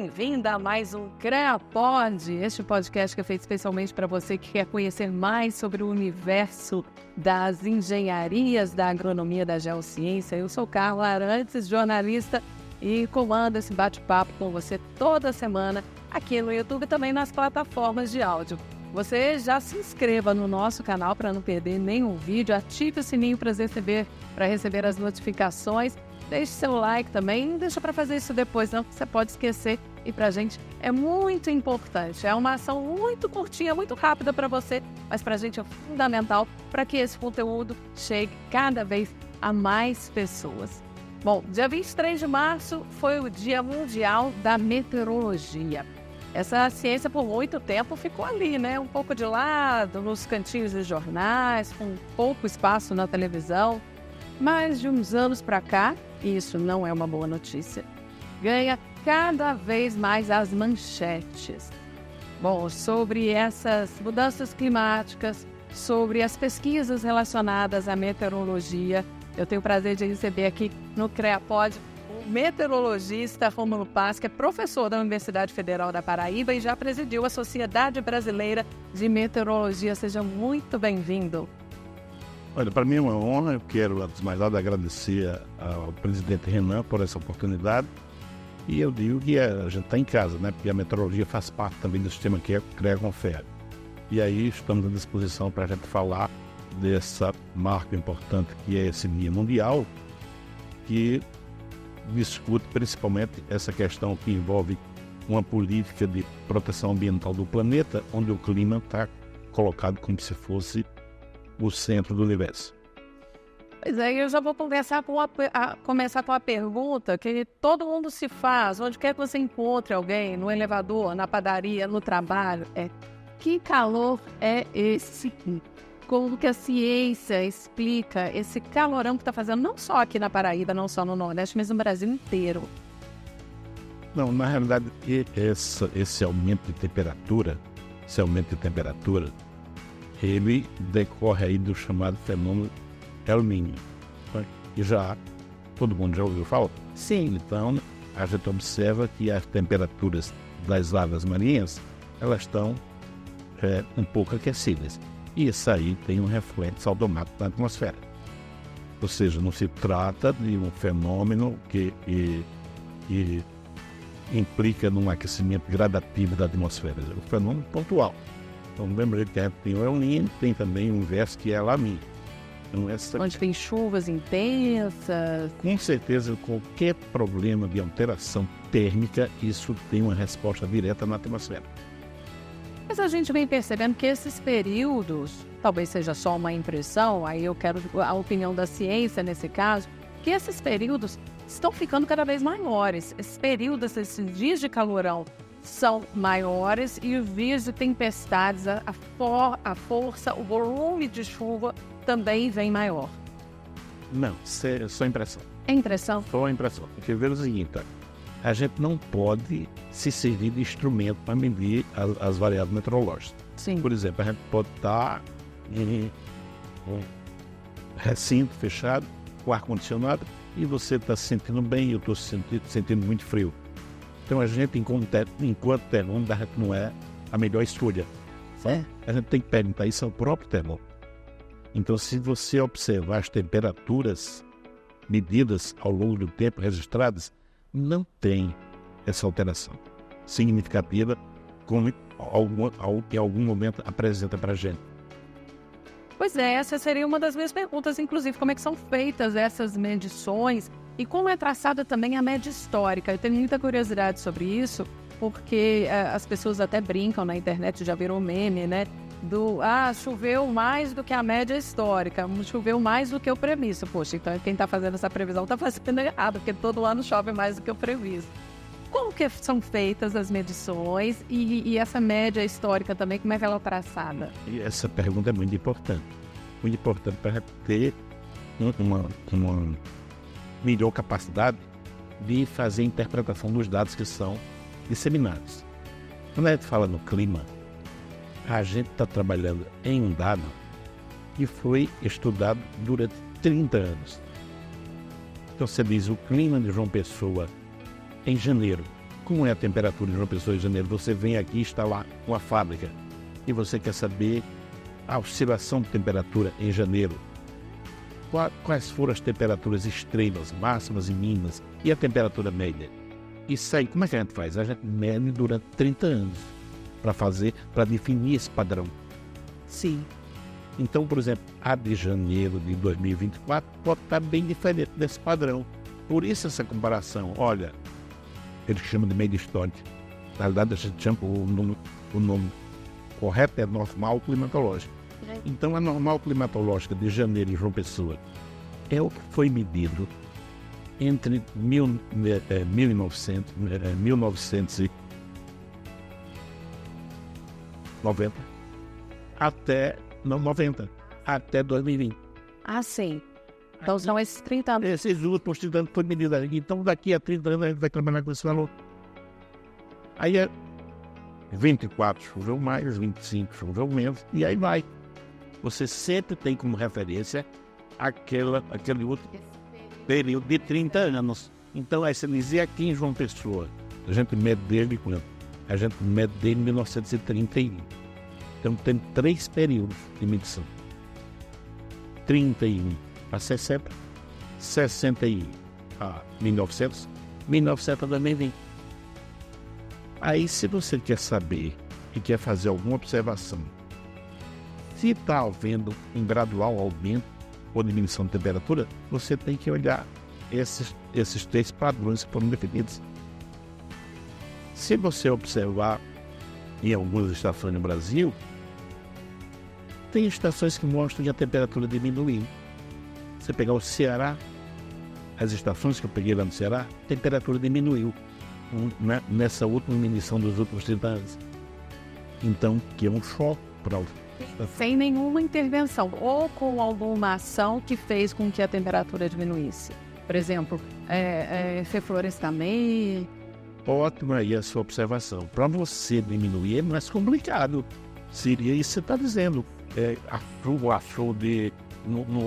bem-vinda a mais um CREAPod, este podcast que é feito especialmente para você que quer conhecer mais sobre o universo das engenharias, da agronomia, da geociência. Eu sou Carla Arantes, jornalista, e comando esse bate-papo com você toda semana aqui no YouTube e também nas plataformas de áudio. Você já se inscreva no nosso canal para não perder nenhum vídeo, ative o sininho para receber as notificações. Deixe seu like também, não deixa para fazer isso depois não, você pode esquecer e pra gente é muito importante. É uma ação muito curtinha, muito rápida para você, mas pra gente é fundamental para que esse conteúdo chegue cada vez a mais pessoas. Bom, dia 23 de março foi o Dia Mundial da Meteorologia. Essa ciência por muito tempo ficou ali, né? Um pouco de lado, nos cantinhos dos jornais, com pouco espaço na televisão. Mas de uns anos para cá, e isso não é uma boa notícia, ganha cada vez mais as manchetes. Bom, sobre essas mudanças climáticas, sobre as pesquisas relacionadas à meteorologia, eu tenho o prazer de receber aqui no CREAPod o meteorologista Rômulo Paz, que é professor da Universidade Federal da Paraíba e já presidiu a Sociedade Brasileira de Meteorologia. Seja muito bem-vindo. Olha, para mim é uma honra. Eu quero, antes de mais nada, agradecer ao presidente Renan por essa oportunidade. E eu digo que a gente está em casa, né? Porque a meteorologia faz parte também do sistema que é CREA-Confere. E aí estamos à disposição para a gente falar dessa marca importante que é esse Dia Mundial, que discute principalmente essa questão que envolve uma política de proteção ambiental do planeta, onde o clima está colocado como se fosse o centro do universo. Pois é, eu já vou começar com a pergunta que todo mundo se faz, onde quer que você encontre alguém, no elevador, na padaria, no trabalho, que calor é esse? Como que a ciência explica esse calorão que está fazendo, não só aqui na Paraíba, não só no Nordeste, mas no Brasil inteiro? Não, na realidade, esse aumento de temperatura, ele decorre aí do chamado fenômeno El Niño, que todo mundo já ouviu falar. Sim. Então, a gente observa que as temperaturas das águas marinhas, elas estão um pouco aquecidas. E isso aí tem um reflexo automático na atmosfera. Ou seja, não se trata de um fenômeno que implica num aquecimento gradativo da atmosfera. É um fenômeno pontual. Então, lembra que tem o El Niño, tem também o inverso que é a La Niña. Então, onde tem chuvas intensas. Com certeza, qualquer problema de alteração térmica, isso tem uma resposta direta na atmosfera. Mas a gente vem percebendo que esses períodos, talvez seja só uma impressão, aí eu quero a opinião da ciência nesse caso, que esses períodos estão ficando cada vez maiores. Esses períodos, esses dias de calorão são maiores e os dias de tempestades, a força, o volume de chuva também vem maior. Não, isso é só impressão. É impressão? Só impressão. Porque veja o seguinte, a gente não pode se servir de instrumento para medir as variáveis meteorológicas. Sim. Por exemplo, a gente pode estar em um recinto fechado, com ar-condicionado, e você está se sentindo bem e eu estou sentindo muito frio. Então a gente, enquanto termômetro, a gente não é a melhor escolha. A gente tem que perguntar isso ao próprio termômetro. Então, se você observar as temperaturas medidas ao longo do tempo, registradas, não tem essa alteração significativa como em algum momento apresenta para a gente. Pois é, essa seria uma das minhas perguntas, inclusive, como é que são feitas essas medições e como é traçada também a média histórica. Eu tenho muita curiosidade sobre isso, porque as pessoas até brincam na internet, já virou meme, né? Choveu mais do que a média histórica, choveu mais do que o previsto. Poxa, então quem está fazendo essa previsão está fazendo errado, porque todo ano chove mais do que o previsto. Como que são feitas as medições e essa média histórica também, como é que ela é traçada? E essa pergunta é muito importante para ter uma melhor capacidade de fazer a interpretação dos dados que são disseminados. Quando a gente fala no clima, a gente está trabalhando em um dado que foi estudado durante 30 anos. Então você diz o clima de João Pessoa em janeiro como é a temperatura em João Pessoa, em janeiro? Você vem aqui instalar uma fábrica e você quer saber a oscilação de temperatura em janeiro. Quais foram as temperaturas extremas, máximas e mínimas e a temperatura média? Isso aí, como é que a gente faz? A gente mede durante 30 anos para definir esse padrão. Sim. Então, por exemplo, a de janeiro de 2024 pode estar bem diferente desse padrão. Por isso essa comparação, olha, eles chamam de média histórica. Na verdade, a gente chama o nome correto é normal climatológico. Então, a normal climatológica de janeiro em João Pessoa é o que foi medido entre 1990 até 2020. Ah, sim. Então são esses 30 anos. Esses últimos 30 anos foi medido. Então daqui a 30 anos a gente vai trabalhar com esse valor. Aí é 24 choveu mais, 25 choveu menos, e aí vai. Você sempre tem como referência aquele outro período de 30 anos. Então aí você dizia aqui em João Pessoa, a gente mede dele quando? A gente mede dele em 1931. Então tem 3 períodos de medição. 31 a 60, 61 a 1900, 1900 a 2020. Aí se você quer saber e quer fazer alguma observação, se está havendo um gradual aumento ou diminuição de temperatura, você tem que olhar esses 3 padrões que foram definidos. Se você observar em algumas estações no Brasil, tem estações que mostram que a temperatura diminuiu. Você pegar o Ceará, as estações que eu peguei lá no Ceará, a temperatura diminuiu nessa última medição dos últimos 30 anos. Então, que é um choque para o... Sem nenhuma intervenção, ou com alguma ação que fez com que a temperatura diminuísse. Por exemplo, reflorestamento. Ótima aí a sua observação. Para você diminuir é mais complicado. Seria isso que você está dizendo. Achou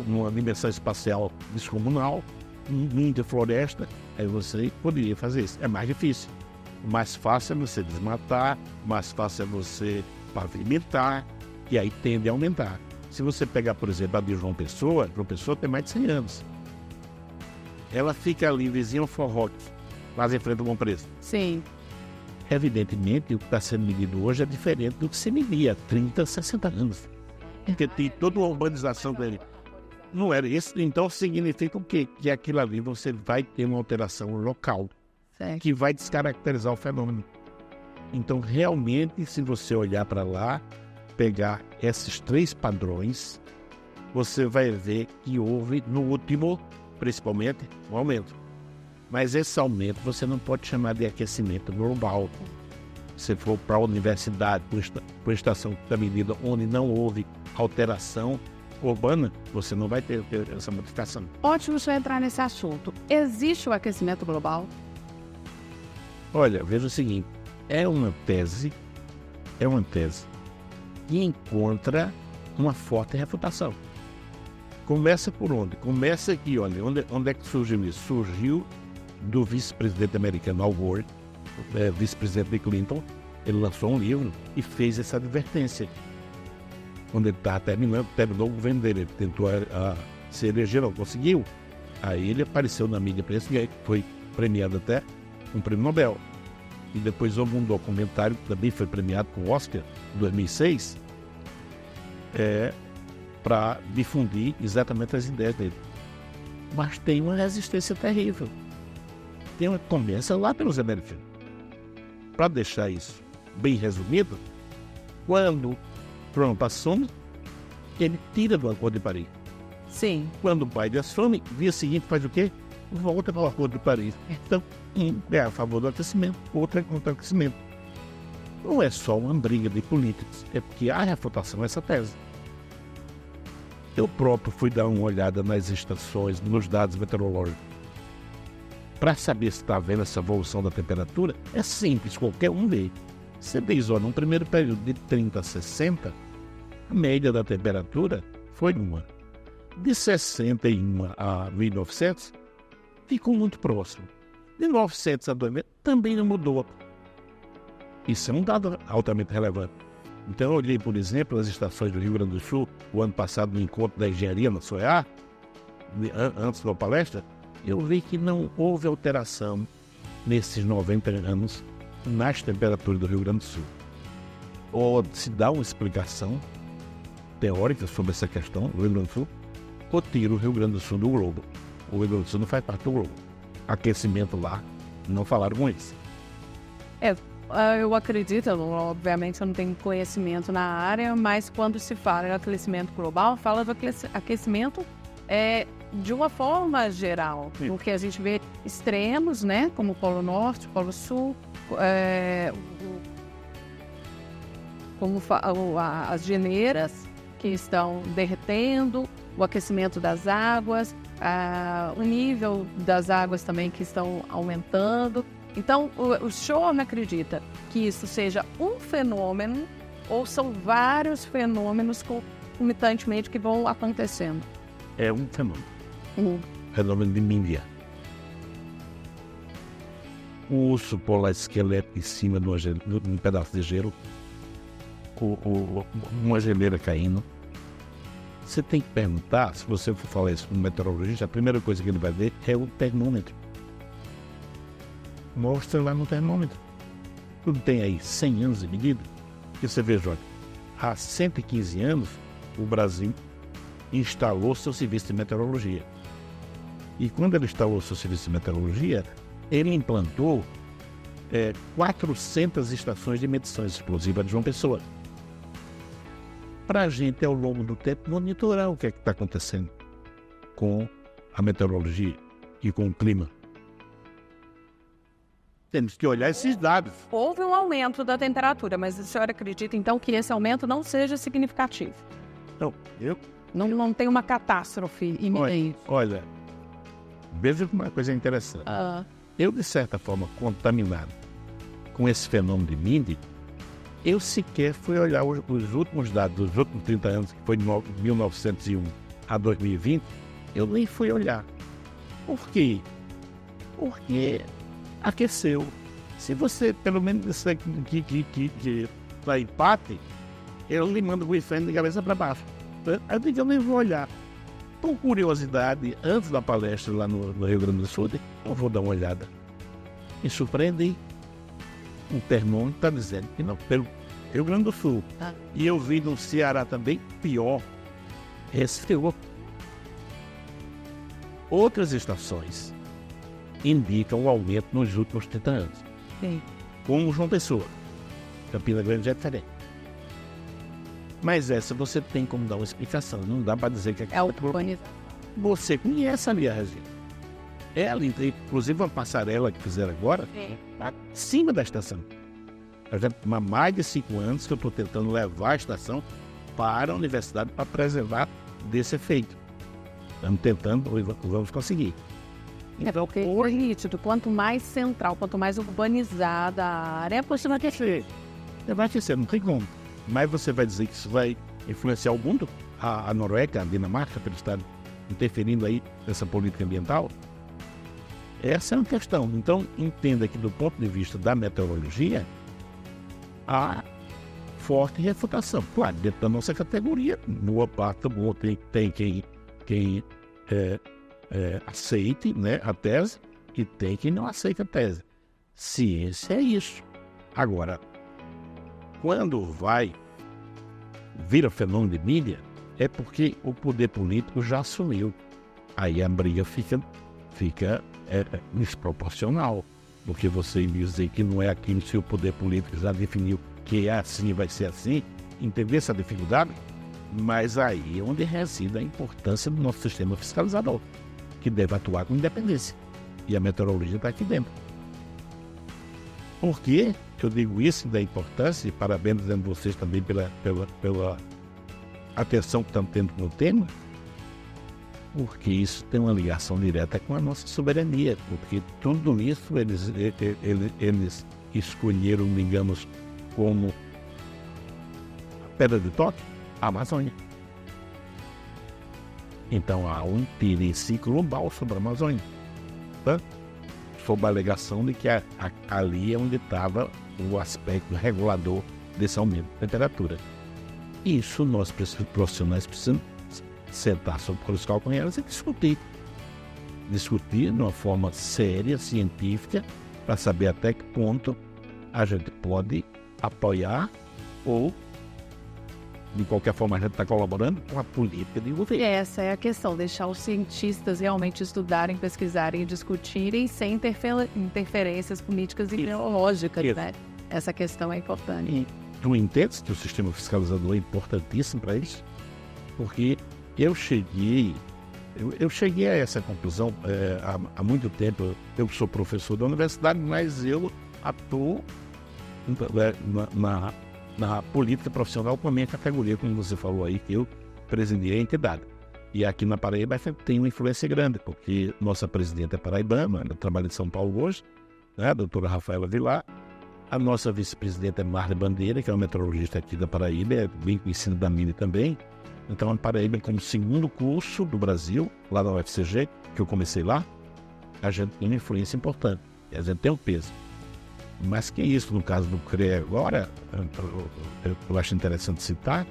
numa dimensão espacial descomunal, muita floresta, aí você poderia fazer isso. É mais difícil. O mais fácil é você desmatar, mais fácil é você pavimentar, e aí tende a aumentar. Se você pegar, por exemplo, a de João Pessoa tem mais de 100 anos. Ela fica ali, vizinho ao Forró, quase em frente ao Bom Preço. Sim. Evidentemente, o que está sendo medido hoje é diferente do que se media há 30, 60 anos. Porque tem toda uma urbanização dele. Não era isso, então significa o quê? Que aquilo ali você vai ter uma alteração local, certo, que vai descaracterizar o fenômeno. Então, realmente, se você olhar para lá, pegar esses 3 padrões, você vai ver que houve, no último, principalmente, um aumento. Mas esse aumento você não pode chamar de aquecimento global. Se for para a universidade, por estação que está medida onde não houve alteração urbana, você não vai ter essa modificação. Ótimo você entrar nesse assunto. Existe o aquecimento global? Olha, veja o seguinte, é uma tese que encontra uma forte refutação. Começa por onde? Começa aqui, olha, onde é que surgiu isso? Surgiu do vice-presidente americano Al Gore, vice-presidente de Clinton. Ele lançou um livro e fez essa advertência. Quando ele estava terminou o governo dele, ele tentou se eleger, não conseguiu. Aí ele apareceu na mídia para esse que foi premiado até com o Prêmio Nobel. E depois houve um documentário que também foi premiado com o Oscar, em 2006, para difundir exatamente as ideias dele. Mas tem uma resistência terrível. Começa lá pelos americanos. Para deixar isso bem resumido, quando Trump assume, ele tira do Acordo de Paris. Sim. Quando o Biden assume, dia seguinte faz o quê? Volta para o Acordo de Paris. Então, um é a favor do aquecimento, outro é contra o aquecimento. Não é só uma briga de políticos, é porque há refutação a essa tese. Eu próprio fui dar uma olhada nas estações, nos dados meteorológicos. Para saber se está havendo essa evolução da temperatura, é simples, qualquer um vê. Você diz, olha, no primeiro período de 30 a 60, a média da temperatura foi uma. De 61 a 1900, ficou muito próximo. De 900 a 2000 também não mudou. Isso é um dado altamente relevante. Então eu olhei, por exemplo, as estações do Rio Grande do Sul, o ano passado no encontro da engenharia no SOEA, antes da palestra, eu vi que não houve alteração nesses 90 anos nas temperaturas do Rio Grande do Sul. Ou se dá uma explicação teórica sobre essa questão do Rio Grande do Sul, ou tira o Rio Grande do Sul do globo. O Rio Grande do Sul não faz parte do globo. Aquecimento lá, não falaram com isso. Eu acredito, obviamente eu não tenho conhecimento na área, mas quando se fala em aquecimento global, fala do aquecimento de uma forma geral, porque a gente vê extremos, né, como o Polo Norte, o Polo Sul, como as geleiras que estão derretendo, o aquecimento das águas, o nível das águas também que estão aumentando. Então, o senhor acredita que isso seja um fenômeno ou são vários fenômenos concomitantemente que vão acontecendo? É um fenômeno. Fenômeno de mídia. O urso polar esquelético em cima de um pedaço de gelo, uma geleira caindo. Você tem que perguntar, se você for falar isso com um meteorologista, a primeira coisa que ele vai ver é o termômetro. Mostra lá no termômetro. Tudo tem aí 100 anos de medida. E você vê, Jorge, há 115 anos o Brasil instalou seu serviço de meteorologia. E quando ele instalou seu serviço de meteorologia, ele implantou 400 estações de medições explosivas de João Pessoa. Para a gente, ao longo do tempo, monitorar o que é que está acontecendo com a meteorologia e com o clima. Temos que olhar esses dados. Houve um aumento da temperatura, mas a senhora acredita, então, que esse aumento não seja significativo? Não, não tem uma catástrofe iminente? Olha, veja uma coisa interessante. Eu, de certa forma, contaminado com esse fenômeno de Mindy, eu sequer fui olhar os últimos dados dos últimos 30 anos, que foi de 1901 a 2020, eu nem fui olhar. Por quê? Porque aqueceu. Se você, pelo menos, disser que vai empate, eu lhe mando o inferno de cabeça para baixo. Eu digo, eu nem vou olhar. Por curiosidade, antes da palestra lá no Rio Grande do Sul, eu vou dar uma olhada. Me surpreendi. O termômetro está dizendo que não, pelo Rio Grande do Sul. E eu vi no Ceará também, pior, resfriou. Outras estações indicam o aumento nos últimos 30 anos. Sim. Como João Pessoa. Campina Grande é diferente. Mas essa você tem como dar uma explicação. Não dá para dizer que é urbanizado. Você conhece ali a região. Ela, inclusive uma passarela que fizeram agora, acima da estação. Há mais de 5 anos que eu estou tentando levar a estação para a universidade para preservar desse efeito. Estamos tentando, vamos conseguir. Então, é nítido, quanto mais central, quanto mais urbanizada a área, você vai aquecer. Vai aquecer, não tem como. Mas você vai dizer que isso vai influenciar o mundo? A Noruega, a Dinamarca, pelo estado interferindo aí nessa política ambiental? Essa é uma questão. Então, entenda que do ponto de vista da meteorologia, há forte refutação. Claro, dentro da nossa categoria, boa parte do mundo tem quem aceite, né, a tese e tem quem não aceita a tese. Ciência é isso. Agora, quando vira fenômeno de mídia, é porque o poder político já assumiu. Aí a briga fica desproporcional. Porque você dizer que não é aquilo se o poder político já definiu que é assim e vai ser assim, entender essa dificuldade? Mas aí é onde reside a importância do nosso sistema fiscalizador, que deve atuar com independência. E a meteorologia está aqui dentro. Por que eu digo isso da importância, e parabenizando vocês também pela atenção que estão tendo com o tema? Porque isso tem uma ligação direta com a nossa soberania, porque tudo isso eles escolheram, digamos, como a pedra de toque, a Amazônia. Então há um interesse global sobre a Amazônia. Tá? sob a alegação de que ali é onde estava o aspecto regulador desse aumento de temperatura. Isso nós, profissionais, precisamos sentar sobre o cruzcal com elas e discutir. Discutir de uma forma séria, científica, para saber até que ponto a gente pode apoiar ou, de qualquer forma, a gente está colaborando com a política de governo. Essa é a questão, deixar os cientistas realmente estudarem, pesquisarem e discutirem sem interferências políticas e ideológicas, né? Essa questão é importante. E tu entendes que o sistema fiscalizador é importantíssimo para isso? Porque eu cheguei a essa conclusão há muito tempo. Eu sou professor da universidade, mas eu atuo na política profissional com a minha categoria, como você falou aí, que eu presidi a entidade. E aqui na Paraíba tem uma influência grande, porque nossa presidenta é paraibana, ela trabalha em São Paulo hoje, né, a doutora Rafaela Vilar. A nossa vice-presidenta é Marli Bandeira, que é uma meteorologista aqui da Paraíba, é bem conhecida da mídia também. Então a Paraíba, como segundo curso do Brasil, lá na UFCG, que eu comecei lá, a gente tem uma influência importante, a gente tem um peso. Mas que isso, no caso do CREA agora, eu acho interessante citar,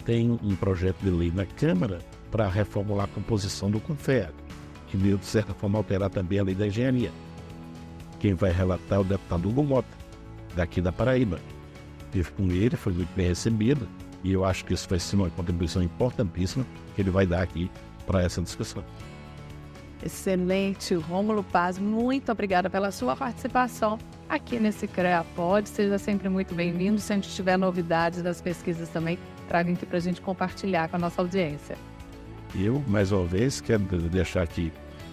tem um projeto de lei na Câmara para reformular a composição do CONFEA, que veio, de certa forma, alterar também a lei da engenharia. Quem vai relatar é o deputado Hugo Mota, daqui da Paraíba. Estive com ele, foi muito bem recebido, e eu acho que isso vai ser uma contribuição importantíssima que ele vai dar aqui para essa discussão. Excelente, Rômulo Paz, muito obrigada pela sua participação aqui nesse CREA Pod. Seja sempre muito bem-vindo. Se a gente tiver novidades das pesquisas também, traga aqui para a gente compartilhar com a nossa audiência. Eu, mais uma vez, quero deixar aqui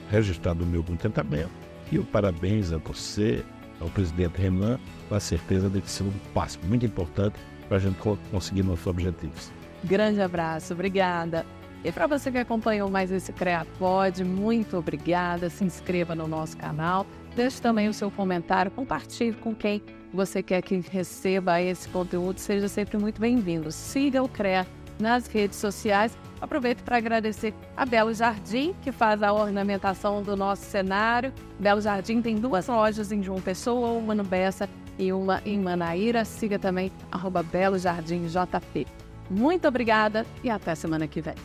registrado o meu contentamento e o parabéns a você, ao presidente Renan, com a certeza de que ser um passo muito importante para a gente conseguir nossos objetivos. Grande abraço, obrigada. E para você que acompanhou mais esse CREA Pod, muito obrigada. Se inscreva no nosso canal, deixe também o seu comentário, compartilhe com quem você quer que receba esse conteúdo. Seja sempre muito bem-vindo. Siga o CREA nas redes sociais. Aproveito para agradecer a Belo Jardim, que faz a ornamentação do nosso cenário. Belo Jardim tem 2 lojas em João Pessoa, uma no Bessa e uma em Manaíra. Siga também @BeloJardimJP. Muito obrigada e até semana que vem.